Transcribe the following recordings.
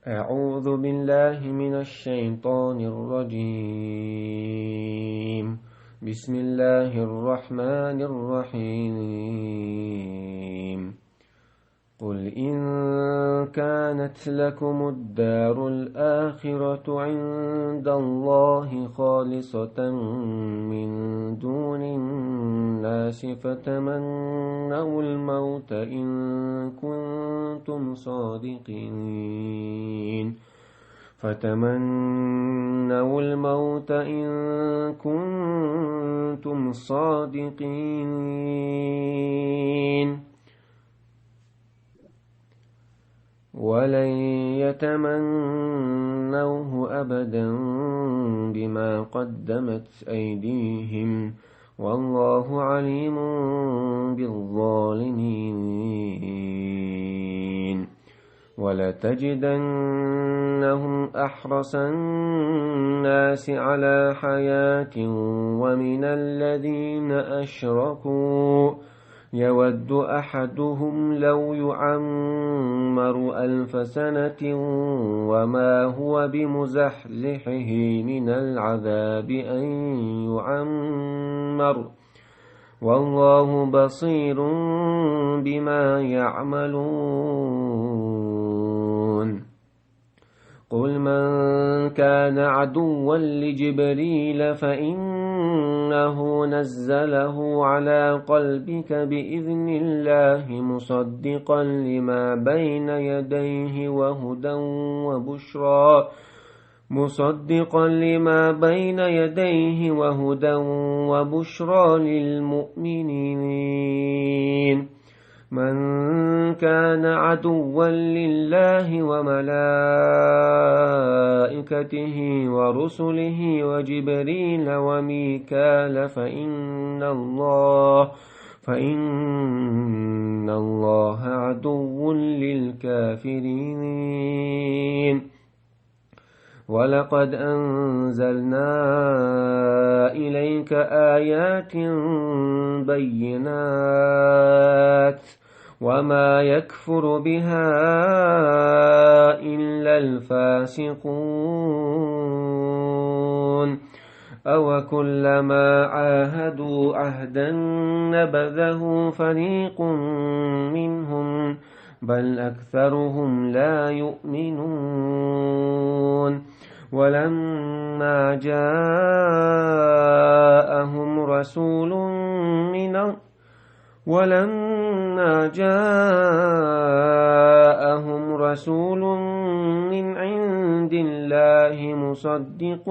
أعوذ بالله من الشيطان الرجيم. بسم الله الرحمن الرحيم. قل إن كانت لكم الدار الآخرة عند الله خالصة من دون الناس فتمنوا الموت إن كنتم صادقين فتمنوا الموت إن كنتم صادقين ولن يتمنوه أبدا بما قدمت أيديهم والله عليم بالظالمين. ولتجدنهم أحرص الناس على حياة ومن الذين أشركوا يود أحدهم لو يعمر 1000 سنة وما هو بمزحزحه من العذاب أن يعمر والله بصير بما يعملون. قل من كان عدوا لجبريل فإنه نزله على قلبك بإذن الله مصدقا لما بين يديه وهدى وبشرى للمؤمنين. من كان عدوا لله وملائكته ورسله وجبريل وميكال فإن الله عدو للكافرين. ولقد أنزلنا إليك آيات بينات وما يكفر بها إلا الفاسقون. أوكلما عاهدوا عهدا نبذه فريق منهم بل أكثرهم لا يؤمنون. ولما جاءهم رسول من عند الله مصدق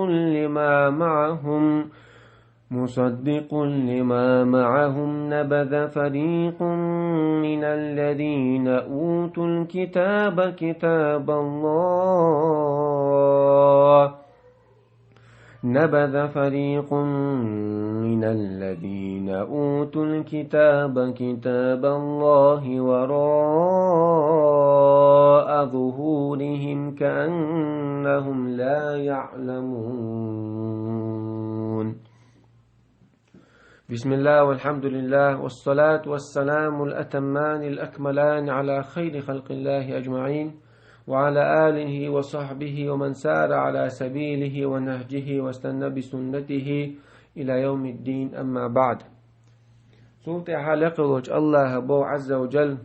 لما معهم نبذ فريق من الذين أوتوا الكتاب كتاب الله وراء ظهورهم كأنهم لا يعلمون. بسم الله والحمد لله والصلاة والسلام الأتمان الأكملان على خير خلق الله أجمعين وعلى آله وصحبه ومن سار على سبيله ونهجه واستنى بسنته إلى يوم الدين. أما بعد. سورة حلقة الله أبو عز وجل.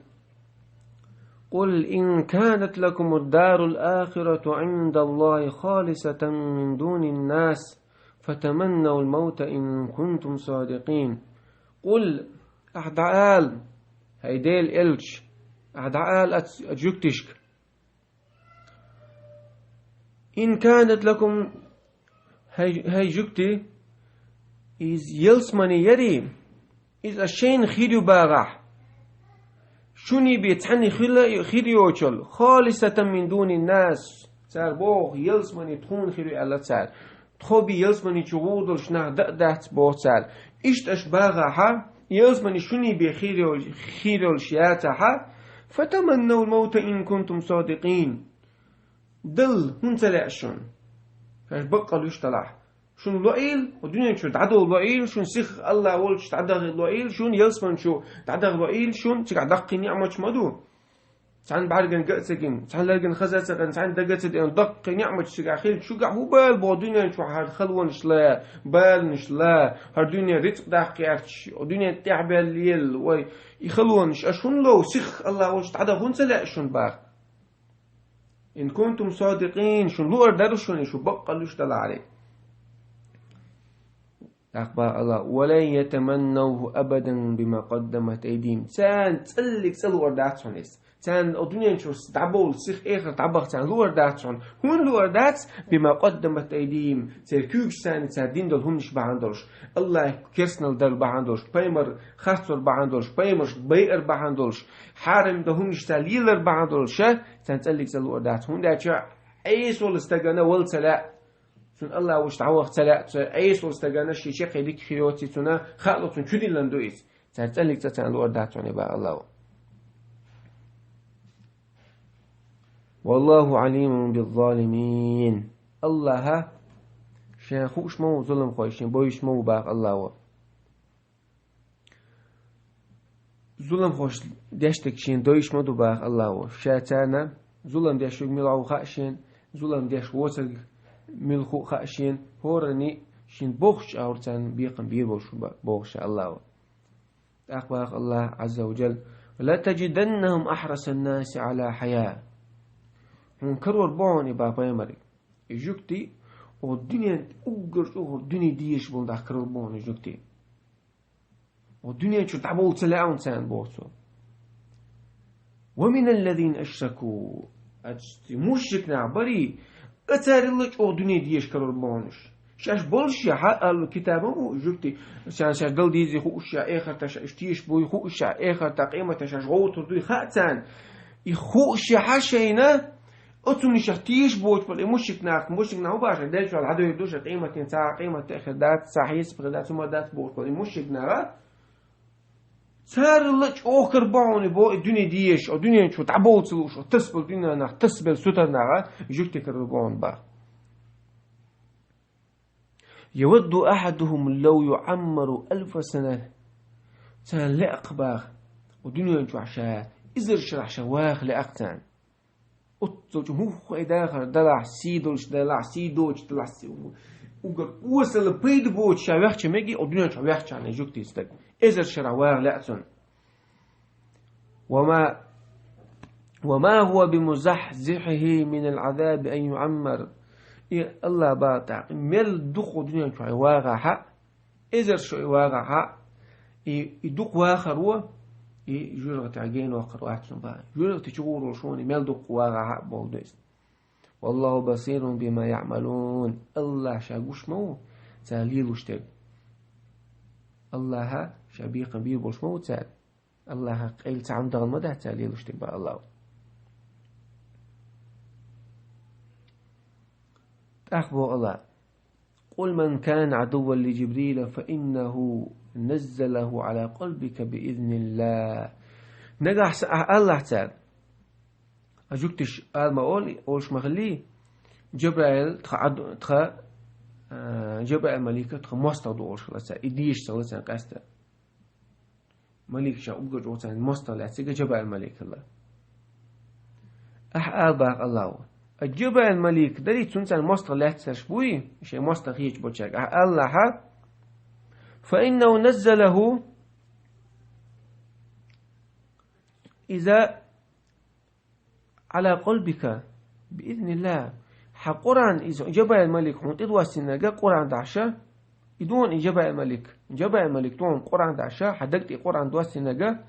قل إن كانت لكم الدار الآخرة عند الله خالصة من دون الناس فتمنوا الموت إن كنتم صادقين. قل أحدعال هيديل إلش أحدعال أجيكتشك إن كانت لكم هاي جكتي إز يلسمني يري إز أشين خيريو باغح شوني بيتحني خيريوشل خالصة من دون الناس سار بوغ يلسمني تخون خيريو ألا سار تخوبي يلسمني شغودل شنع دقدات بوغ سار إشت أش باغح يلسمني شوني بخيريو الشياتها فتمنوا الموت إن كنتم صادقين. دل هون تلعشون فاش بقى يشتلح شون لوئيل ودنيا شو تعدو لوئيل شون سيخ الله ولش تعدغ لوئيل شون يلسمن شو تعدغ لوئيل شون تقعدقي نعمة مدو سان بعرقن قأسكين سان لرقن خزاسقن سان دقت إن دق نعمة شجع خيل شجع هو بال بودينا شو هاد خلونش لا بالنش لا هالدنيا رزق داقيرش ودنيا تعب الليل وي يخلونش أشون لو سخ الله وش تعدا هون سلا أشون باغ إن كنتم صادقين شون لو أردرشون شو بقى لوش دل عليه أخبار الله ولن يتمنوه أبدا بما قدمت أيديهم سان تسلك سلو أرداتشون سان الدنيا نشوف تعبول سيخ آخر تعبق سان لو أرداتشون هون لو أردات بما قدمت أيديهم سيركوش سان سادين دل هونش بعندوش الله كرسنل دل بعندوش بيمر خاصر بعندوش بيمرش بيئر بعندوش حارم ده هونش ساليلر بعندوش سان تسلك سلو أردات هون ده شا أي سول استجنا ول سلا سن الله وش تعوق سلا أي سول استجنا شيء شيء قديك خيوتي سنا خالص شو دي لندويس سان تسلك سان لو أرداتشون يبقى الله والله عليم بالظالمين الله شان خوش مو ظلم خوشين بويش مو باق الله ظلم خوش دشتك شين دويش مو باق الله شاتانا ظلم دشوك ملعو خاشين ظلم دش وصل ملخو خاشين هورني شين بوخش أورتان بيقن بيربوش بوخش الله أخبار الله عز وجل لا تجدنهم أحرص الناس على حياة منكرور بوني بابا يمري يجوكتي والدنيا أوجر الدنيا ديش بون داكرور بوني يجوكتي والدنيا شو تعبول تلاعون سان بوسو ومن الذين أشركوا مشركنا عبري أتارلك الدنيا ديش كرور بونش شاش بولش يا حق الكتابه يجوكتي شاش دل ديزي خوش يا آخر تش اشتيش بوي خوش يا آخر تقيمة تشاش غوت ردوي خاتان يخوش يا حشينا أتوني شتيش بوت بل مشيك ناو باش دلش على عدو يدوش قيمة تنسى قيمة تأخذ دات صحيح بغدات ثم دات بوت بل مشيك نارا صار لك آخر بعوني بو الدنيا ديش الدنيا شو تعبول سلوش تسبل الدنيا نار تسبل ستر نارا يجوك تكربون با يود أحدهم لو يعمر 1000 سنة سان لأق باغ والدنيا شو عشان إزر شرح شواخ لأقتان أتوج هو خيداخر دلع سيدوش دلع سيدوش دلع سيدوش وقال وصل بيد بوت شواخ شمجي الدنيا شواخ شان يجوك تيستك إزر شرواخ لأقتان وما هو بمزحزحه من العذاب أن يعمر الله باطع مل دخو دنيا شو واقع حق إزر شو واقع حق يدق واخر هو يجرغ تعجين وقر واحد بقى يجرغ تشغور وشوني مل دق واقع حق بولدس والله بصير بما يعملون الله شاقوش مو تاليل وشتغ الله شبيق بير بوش مو تال الله قيل تعمد المدى تاليل وشتغ بقى الله أخبر الله قل من كان عدوا لجبريل فإنه نزله على قلبك بإذن الله نجح الله تعالى أجوكتش قال ما أولش مغلي جبريل جبريل ملكة تخ مستوى أولش لسا إديش سلسة قاستا ملك شا أبقى جوتان مستوى لسا جبريل ملك الله قال باق الله الجبل الملك دري تنسى مستر لا تسرشبوي شيء مستر هيج بوتشاك الله فإنه نزله إذا على قلبك بإذن الله حقران إذا جبل الملك هم تدوى السنة قرآن دعشة يدون جبل الملك دون قرآن دعشة حدقت قرآن دوا السنة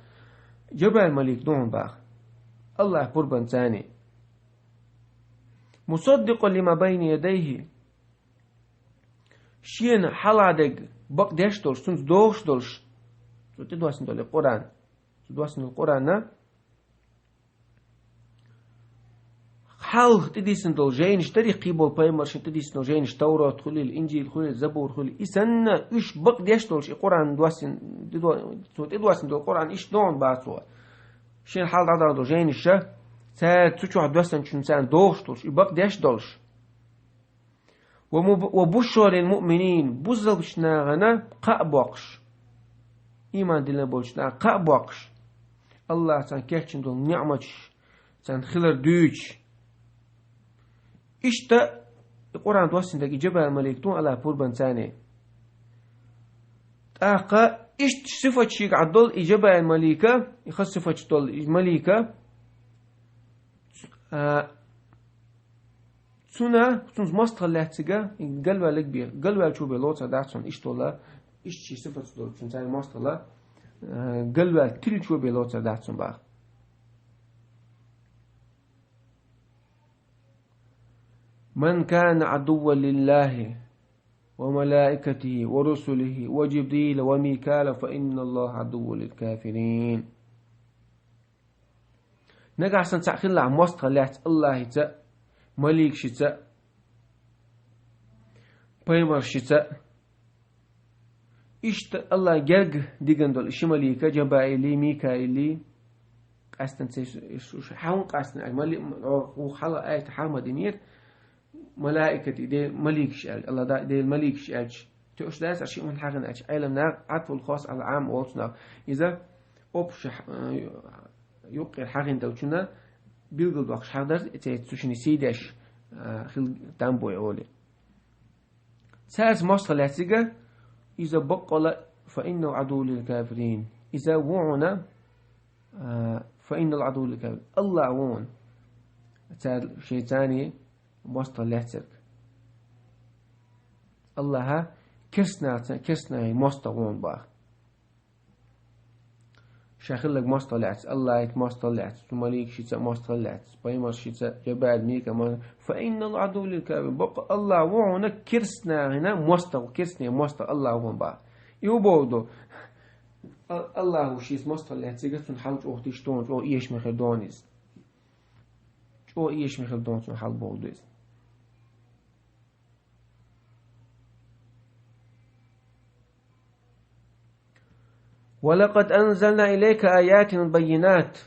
جبل الملك دون باخ الله قربان ثاني مصدق لما بين يديه شين حلادق بق داشتولش سنس دوشتولش تدواسن دول القرآن تدواسن القرآن حال تديسن دول جينش تري قيبول بايمرش تديسن دول جينش توراة خلي الإنجيل خلي الزبور خلي إسن إيش بق داشتولش القرآن دواسن تدواسن دول القرآن إيش دون باسوا شين حال دادر دول جينش ساعد تشوح دوستن شنسان دوشتولش يبقى داش دولش وبشر المؤمنين بزل بشناغنا قابوقش إيمان دلنا بولشنا قابوقش الله تعالى كيحشن دول نعمتش sen خلر دوش İşte القرآن توسندك جبل مليكتون على بوربان ثاني تاقا إشت صفة شيك عدل إجابة الملكة يخص صفة دول الملكة سنة سنز مستر لاتسجا قلبه لك بيه قلبه شو بلوت داتون إيش دولا إيش شيء صفة دول سنتين مستر لا قلبه كل شو بلوت داتون بقى من كان عدوا لله وملائكته ورسله وجبريل وميكال فإن الله عدو للكافرين نقع سنتعخل عن مستر لات الله تا مليك شتاء بيمر شتاء إشت الله جرج ديجن دول إشي مليكة جبائلي ميكائيلي قاستن تيش حاون قاستن الملك وخلا آية حرمة دينير ملائكة دي مليك شال الله دا دي المليك شال توش داس أشياء من حاجة أش علم نار عطف الخاص على العام والصنا إذا أبش يقر حاجة دوتشنا بيلقل وقش حاضر تشني سيدش خل تنبو يقولي ساس مصر لاتيجا إذا بقل فإنه عدو للكافرين إذا وعنا فإن العدو للكافرين الله وون شيء ثاني مصر لاتيك الله كسنا مصر وون باه شاخل لك مصطلعت الله يت مصطلعت مليك شيء مصطلعت بيمر شيء جبال ميكا فإن العدو للكافر بق الله وعنا كرسنا هنا مصطل كرسنا مصطل الله وعن با يوبودو الله وشيء مصطلعت سجتون حلج أختيشتون أو إيش مخدونيز أو إيش مخدونيز حل بوديز ولقد أنزلنا إليك آيات بينات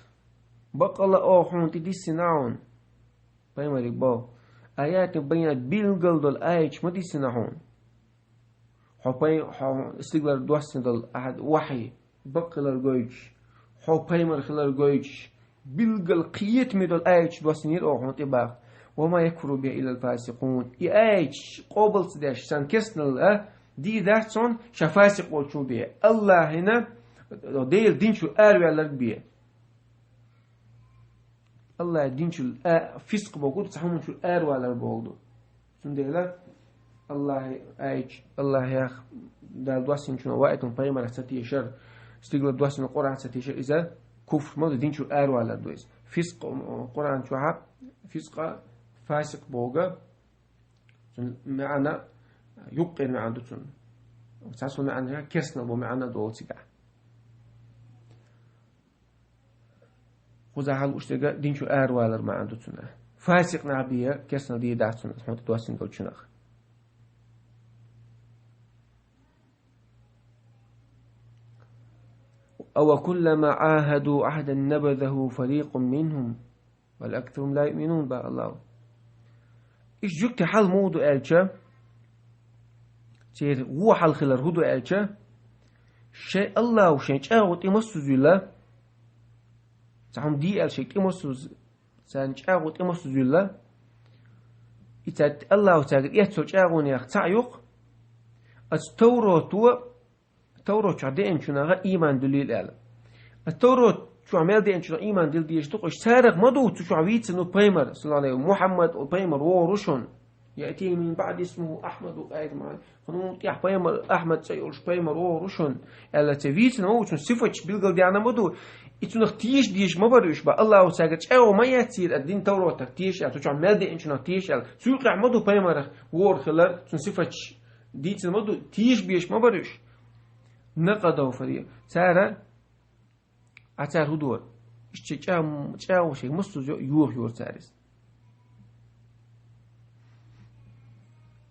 بقى أوحون تدي سنعون بيمرك باو آيات بينات بيلقل دول آيش ما دي سنعون حبي استقبال دوسن دول أحد وحي بقى للجوج حبي مرخ للجوج بيلقل قيت مدول آيش دوسنير أوحون تباق وما يكفر به إلا الفاسقون آيش قابل تداش سان كسنل دي داتون شفاسق وشو بيه الله هنا ديل دين شو أروع بيه الله دين شو فسق بقول تحمل شو أروع بقوله سندلا الله أيج الله يا دال دواسين شو وقتهم بيمر ستيشر استقبل دواسين القرآن ستيشر إذا كفر ما دين شو أروع دويس فسق القرآن شو حب فسق فاسق بوجا معنا يقين معنا دتون وتحصل معنا كسنا ومعنا دولتيجا خذ حال اشتغا دين شو والر معنا دتون فاسق نعبيه كسنا دي داتون حمد دواسين دولتشنخ أو كلما عاهدوا عهدا نبذه فريق منهم والأكثرهم لا يؤمنون بقى الله إيش جوكت حال مودو ألشا سير هو حال خلر هدو ألشا شيء الله وشيء جاوت إمسوز الله سهم دي ألشيك إمسوز سان جاوت إمسوز الله إتات الله وتاقر يتسو جاوون يختعيق التوروت شو عدين شناغا إيمان دليل أعلى التوروت شو عمل دي انشنا إيمان دل ديش تقش سارق مدو شو عبيت سنو بيمر صلى الله عليه محمد وبيمر ورشون يأتي من بعد اسمه أحمد وقايد معي خنون يح بيمر أحمد سيقولش بيمر ورشون ألا تفيت نو شو صفتش بيلقل دي أنا مدو إتو نختيش ديش ما بريش با الله وساقش أو ما يتصير الدين توروت تختيش أتو شو عمل دي انشنا تيش سوق عمدو بيمر ور خلر شو صفتش ديت مدو تيش بيش ما بريش نقدو فريق سارة أتار هدور إيش جاو شيء مستوز يور تاريس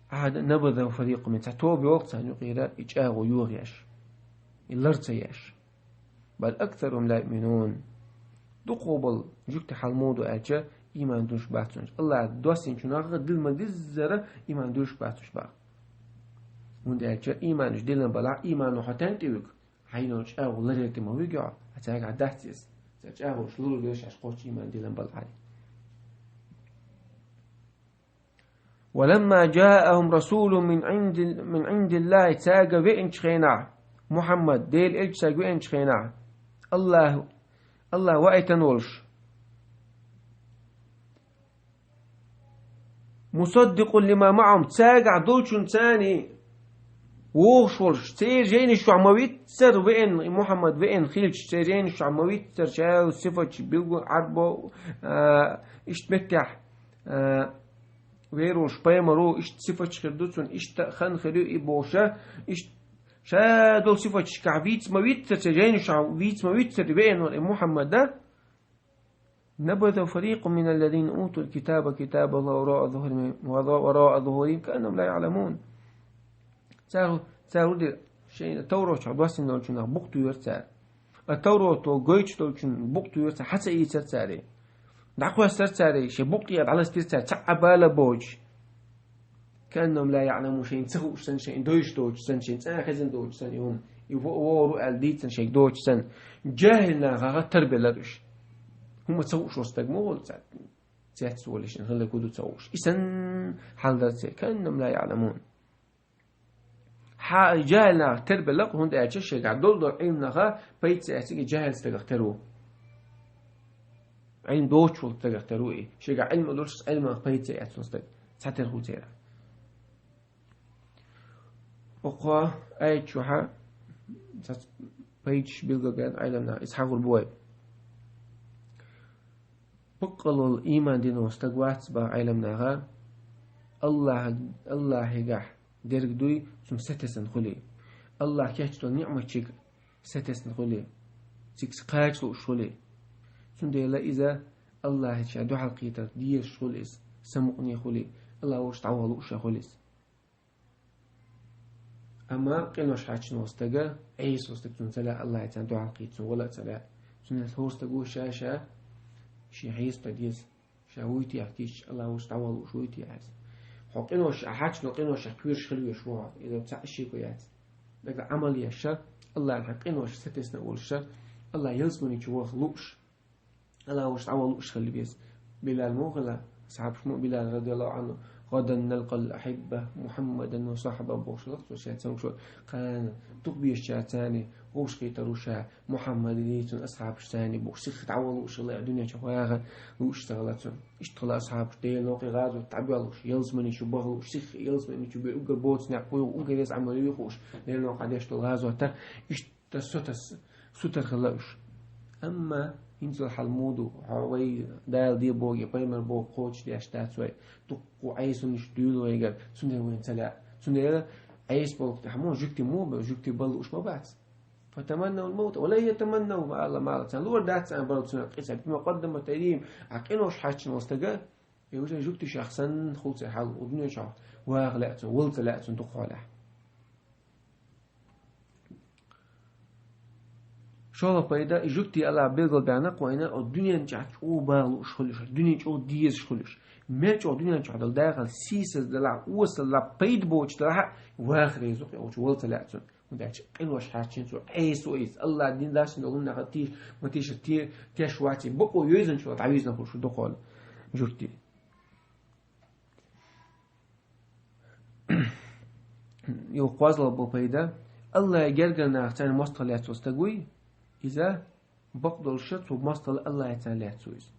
هذا نبذ فريق من تتوب بوقت أن يقيل إجاو يوريش اللرتياش بل أكثرهم لا يؤمنون دقوبل جكت حلمود أجا إيمان دوش باتونش الله دوسين شناغ دل ما دزرة إيمان دوش باتوش با وند أجا إيمانش دلنا بلا إيمانو حتى تيوك حينوش أو لريت ما ويجع أتاك عداتيس تجاهوش لولو ليش عشقوش إيمان ديلن بالعالي. ولما جاءهم رسول من عند الله تاج وإنش خينا محمد ديل إلش تاج وإنش خينا الله وأيتن ولش مصدق لما معهم تاجع دولشون ثاني ووش تيجين شو عمويت سر وين محمد وين خيلش تيجين شو عمويت سر شاو صفة بيلقو عربو اشتمتح ويروش بيمرو اشت صفة خردوتون اشت خن خريو إبوشة اشت شادول صفة كعبيت مويت سر تيجين شو عمويت مويت سر وين محمد ده نبذ فريق من الذين أوتوا الكتاب كتاب الله وراء ظهورهم كأنهم لا يعلمون. سارو دي شيء التوراة عباسين دولشنا بوقتو يرتار التوراة وجيتش دولشن بوقتو يرتار حتى يترتاري دعوا يرتاري شيء بوقتي على ستيرتار تعبالة بوج كأنهم لا يعلمون شيء تخوش سن شيء دوش سن شيء خزن دوش سن يوم يفوروا الديت سن شيء دوش سن جاهلنا غا تربية لدوش هم تسووش واستجمعوا تسات ولاش نخلي كودو تسووش إسن حال ذات كأنهم لا يعلمون جاهلنا تربية لق هند أشياء قاعد دول علم نخا بيت سأسيج جاهل استجختروا علم دوش استجختروا إيه شيء قاعد علم دوش علم بيت سأسيج ساتر هو ترى أقوى أي شوها بيت بيلقى قاعد علمنا إسحاق البوي بقلوا الإيمان دينه استجوات بعلمنا غا الله يجح درك دوي ثم ستسن خلي الله كيحتو نعمة تشيك ستسن خلي تيك قاعد خلي ثم ديلا إذا الله يشهد حقيقة ديش خليس سمعني خلي الله وش تعوض وش خليس أما قلناش حاجة نوستجا عيسى وستكون سلا الله يتعدو حقيقة ولا سلا ثم الهوستجو شاشة شي عيسى تديس شاويتي أحكيش الله وش تعوض وشويتي عز حقناش أحاج نقناش كبيرش خلوي شوها إذا بتاع الشيء كويات لكن عملية الشر الله حقناش ستسنا أول الشر الله يلزمني شوها خلوش الله وش تعوض وش خلي بيس بلال مغلا صاحب شمو بلال رضي الله عنه غدا نلقى الأحبة محمدا وصاحبه بوشلت وشاتان شو قال تقبي الشاتاني وش كيتروشا محمد ليتون أصحاب شتاني بوش تعوض وش الله الدنيا شواغا واشتغلتون اشتغل أصحاب ديل نوقي غازو تعبيلوش يلزمني شو بغل وش يلزمني شو بيوقع بوت نعقوي ووقع يس عملي يخوش ديل نوقع ديش الغازو حتى اشتسوتس سوتر خلاوش أما ينزل حلمودو عوي دال دي بوجي بيمر بو قوتش دي أشتات سوي تقو عيسو نشتيلو يقال سنده وين تلا سنده عيس بوك تحمون جكتي مو جكتي بلو وش ما بعد فتمنوا الموت ولا يتمنوا مع الله ما الله لور دات عن برضو سنة قصة بما قدم التقديم عقينوش حاجة مستقى يوجد جكتي شخصا خلص حال ودنيا شخص واغلقتن ولتلقتن تقالح شو بيدا جوتي الله بيقول بعناق وإنا الدنيا نجحت أو بالوش خلش الدنيا أو ديز خلش ماتش الدنيا نجحت الداخل سيسز دلع وصل لا بيد بوش دلع واخر يزوق أو شو تلعتون وداش إنوش حاجين شو أيسو إيس الله دين داش نقولنا غتيش ما تيش تيش واتي بقوا يوزن شو تعويزنا خلش شو دخل جوتي يوقظ له بيدا الله يجرجنا عشان مستقلات واستقوي إذا بقدر الشط ومصطل الله يتعالى تسويس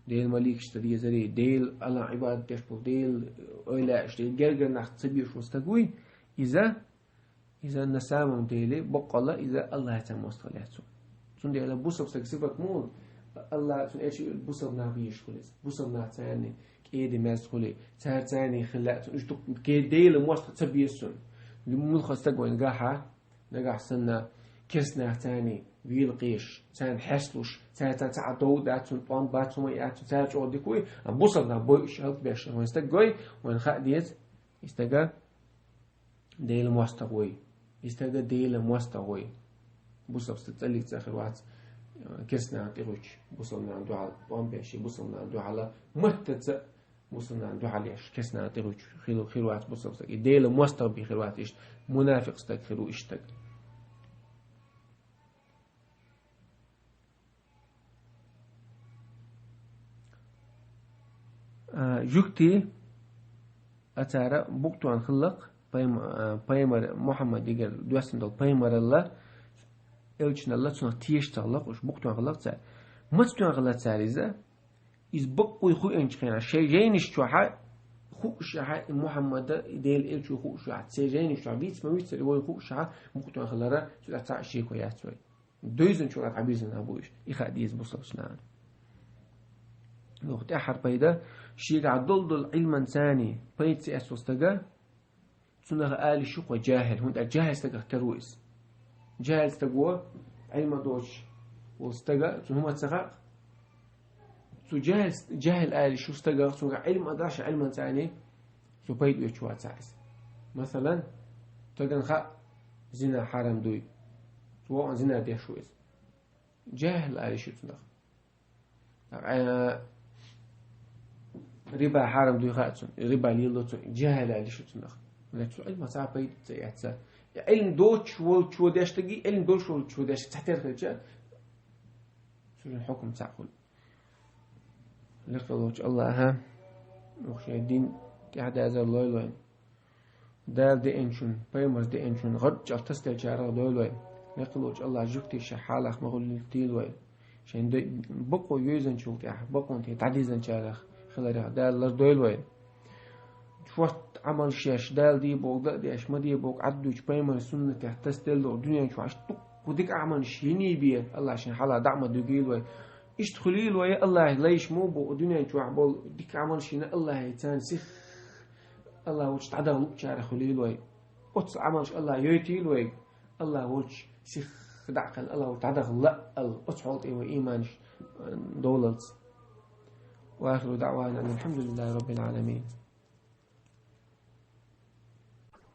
ديل مليك اشتري زري ديل الله عبادة تشبه ديل أولا اشتري جرجر ناخد سبيش مستقوي إذا نسامم ديلي بقى الله إذا الله يتعالى مصطل يتسو سن ديلا بوصب سكسفت مول الله سن ايش بوصب نابيش خلص بوصب ناتاني كيدي ماس خلي تاني خلات اشتق كيديل مصطل سبيسون لمول خستقوي نجاح سنة كسنا تاني ويلقيش تان حسلوش تان تعدو داتون طان باتون ياتون تان جو ديكوي بوصلنا بوش هل باش ونستقوي ونخا ديت يستقى ديل مواستقوي يستقى ديل مواستقوي بوصل ستتلي تاخر وقت كسنا تيروش بوصلنا عنده على طان باش بوصلنا عنده على متت بوصلنا عنده عليش كسنا تيروش خير وقت بوصل ديل مواستق بخير وقت ايش منافق استغفروا اشتق جوكتي أتارا بوكتو عن خلق بايمر محمد يقر دوستن دل بايمر الله إلشنا الله تسنا تيش تغلق وش بوكتو عن خلق تار ما تسنا غلط تاريزا إز بقوا يخو إنشخينا شيء جينش توحى خو شها محمد ديل إلشو خو شها تسجينش توحى بيت ما بيت سلوي خو شها بوكتو عن خلقه سلا تاع شيء كويس شوي دويزن شو عبيزن أبوش يخديز بصلنا وقت أحد بيدا شيء عدل علما ثاني بيت سياسوس تجا سنة قال شو جاهل هون جاهل تجا كرويس جاهل تجوا علم دوش واستجا هم تسقى سو جاهل قال شو استجا سو علم أداش علما ثاني سو بيت يشوى تسعس مثلا تجن خا زنا حرام دوي سو زنا ده شويس جاهل قال شو تنخ ربا حرام دوي خاتون ربا ليلوتون جاهل على شو تنخ لا علم صعب بيت يعتسى علم دوتش وشو داشتجي علم دوتش وشو داش تحت الرجال شو الحكم تعقل لقلوش الله ها وخشى الدين قاعد هذا الله لوين دال دي انشون بايمرز دي انشون غد جلتست الجارة لوين لقلوش الله جوكتي شحالخ مغول لوين شين بقوا يوزن شوك بقوا انت تعديزن شارخ خلاري دال لردويل وين شوت عمل شاش دال دي بوك دا دي اش مدي بوك عدوش بايمر سنة تحتستل دو الدنيا شو عش وديك عمل شيني بيه الله عشان حالا دعم دوغيل وين اشتخليل وين الله ليش مو بو الدنيا شو عبول ديك عمل شينا الله يتان سخ الله وش تعدى لوك شارع خليل وين قطس عملش الله يوتيل وين الله وش سخ دعقل الله وتعدى لا القطس ايوه ايمانش دولت واخر دعوانا الحمد لله رب العالمين.